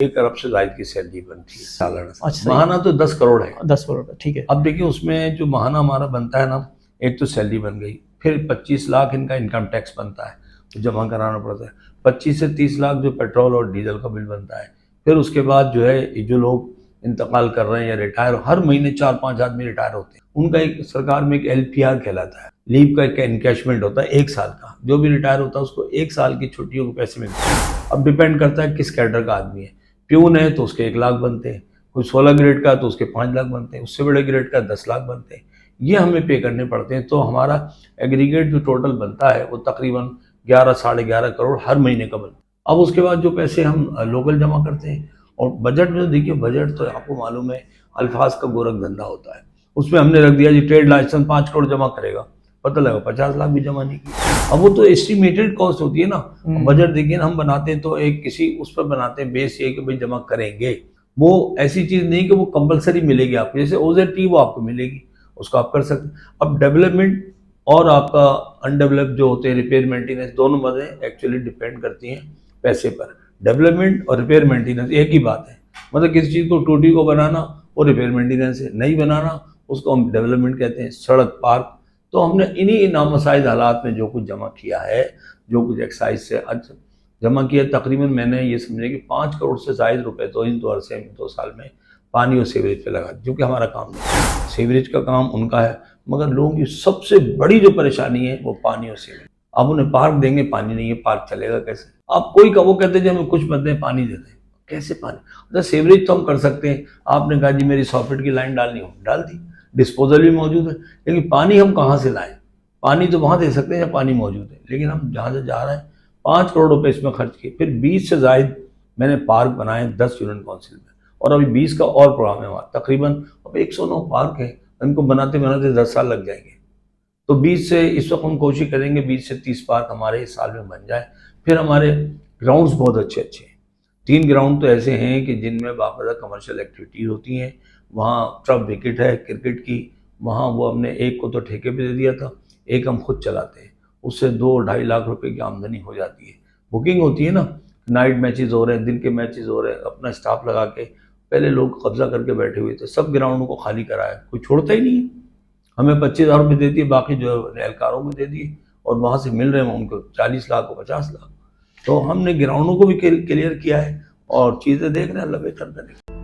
1 अरब से ज़ायद की सैलरी बनती है सालाना। अच्छा, महाना तो 10 करोड़ है। 10 करोड़ का, ठीक है। अब देखिए उसमें जो महाना हमारा बनता है ना, एक तो सैलरी बन गई, फिर 25 लाख इनका इनकम टैक्स बनता है तो जमा कराना पड़ता है, 25 से 30 लाख जो पेट्रोल और डीजल का बिल बनता है, फिर उसके बाद जो है ये जो लोग इंतकाल कर रहे हैं या रिटायर, हर महीने 4-5 आदमी रिटायर होते हैं, उनका एक सरकार में एक LPR कहलाता है, लीव का एक एनकैशमेंट होता है 1 साल का। जो भी रिटायर होता है उसको 1 साल की छुट्टियों के पैसे मिलते हैं। अब डिपेंड करता है किस कैडर का आदमी है। प्यून है तो उसके 1 लाख बनते हैं, कोई 16 ग्रेड का तो उसके 5 लाख बनते हैं, उससे बड़े ग्रेड का 10 लाख बनते हैं। ये हमें पे करने पड़ते हैं, तो हमारा एग्रीगेट जो टोटल बनता है वो तकरीबन 11 साढ़े 11 करोड़ हर महीने का बनता है। अब उसके बाद जो पैसे हम लोकल जमा करते हैं, और बजट में देखिए, बजट तो आपको मालूम है अल्फाज का गोरख धंधा होता है। उसमें हमने रख दिया जी ट्रेड लाइसेंस 5 करोड़ जमा करेगा, पता लगा 50 लाख भी जमा नहीं की। अब वो तो एस्टिमेटेड कॉस्ट होती है ना। बजट देखिए ना, हम बनाते हैं तो एक किसी उस पर बनाते हैं, बेस ये कि भाई जमा करेंगे, वो ऐसी चीज नहीं कि वो कंपलसरी मिलेगी आपको, जैसे OZT वो आपको मिलेगी, उसको आप कर सकते हैं। अब डेवलपमेंट और आपका अनडेवलप्ड जो होते हैं, रिपेयर मेंटेनेंस, दोनों बातें एक्चुअली डिपेंड करती हैं पैसे पर। डेवलपमेंट और रिपेयर मेंटेनेंस एक ही बात है, मतलब किसी चीज को टूटी को बनाना वो रिपेयर मेंटेनेंस है, नहीं बनाना उसको हम डेवलपमेंट कहते हैं। सड़क, पार्क, तो हमने इन्हीं नामसाइज हालात में जो कुछ जमा किया है, जो कुछ एक्साइज से जमा किया, तकरीबन मैंने ये समझे कि 5 करोड़ से ज़ायद रुपए तो इन 2 साल में पानी और सीवरेज पे लगा, जो कि हमारा काम नहीं। सीवरेज का काम उनका है, मगर लोगों की सबसे बड़ी जो परेशानी है वो पानी और सीवरेज। अब उन्हें पार्क देंगे, पानी नहीं है, पार्क चलेगा कैसे? अब कोई का वो कहते हैं हमें कुछ मत दें, पानी दे दें, कैसे पानी? अच्छा, सीवरेज तो हम कर सकते हैं, आपने कहा जी मेरी 100 फीट की लाइन डालनी हो, डाल दी, डिस्पोजल भी मौजूद है, लेकिन पानी हम कहाँ से लाएं? पानी तो वहां दे सकते हैं जहाँ पानी मौजूद है, लेकिन हम जहाँ से जा रहे हैं 5 करोड़ रुपए इसमें खर्च किए, फिर 20 से ज़ायद मैंने पार्क बनाए 10 यूनियन काउंसिल में, और अभी 20 का और प्रोग्राम है वहाँ। तकरीबन अब 109 पार्क है, इनको बनाते बनाते 10 साल लग जाएंगे। तो 20 से इस वक्त हम कोशिश करेंगे 20 से 30 पार्क हमारे इस साल में बन जाए। फिर हमारे ग्राउंड्स बहुत अच्छे अच्छे हैं, 3 ग्राउंड तो ऐसे हैं कि जिनमें बाकायदा कमर्शियल एक्टिविटीज होती हैं। वहाँ ट्रफ विकेट है क्रिकेट की, वहाँ वो हमने एक को तो ठेके पे दे दिया था, एक हम खुद चलाते हैं, उससे 2-2.5 लाख रुपए की आमदनी हो जाती है। बुकिंग होती है ना, नाइट मैचेस हो रहे हैं, दिन के मैचेस हो रहे हैं, अपना स्टाफ लगा के, पहले लोग कब्जा करके बैठे हुए थे, सब ग्राउंडों को खाली कराया, कोई छोड़ता ही नहीं है। हमें 25,000 रुपये देती है, बाकी जो एहलकारों को दे दिए, और वहाँ से मिल रहे हैं उनको 40 लाख को 50 लाख। तो हमने ग्राउंडों को भी क्लियर किया है और चीज़ें देख रहे हैं, अल्लाह बेहतर करें।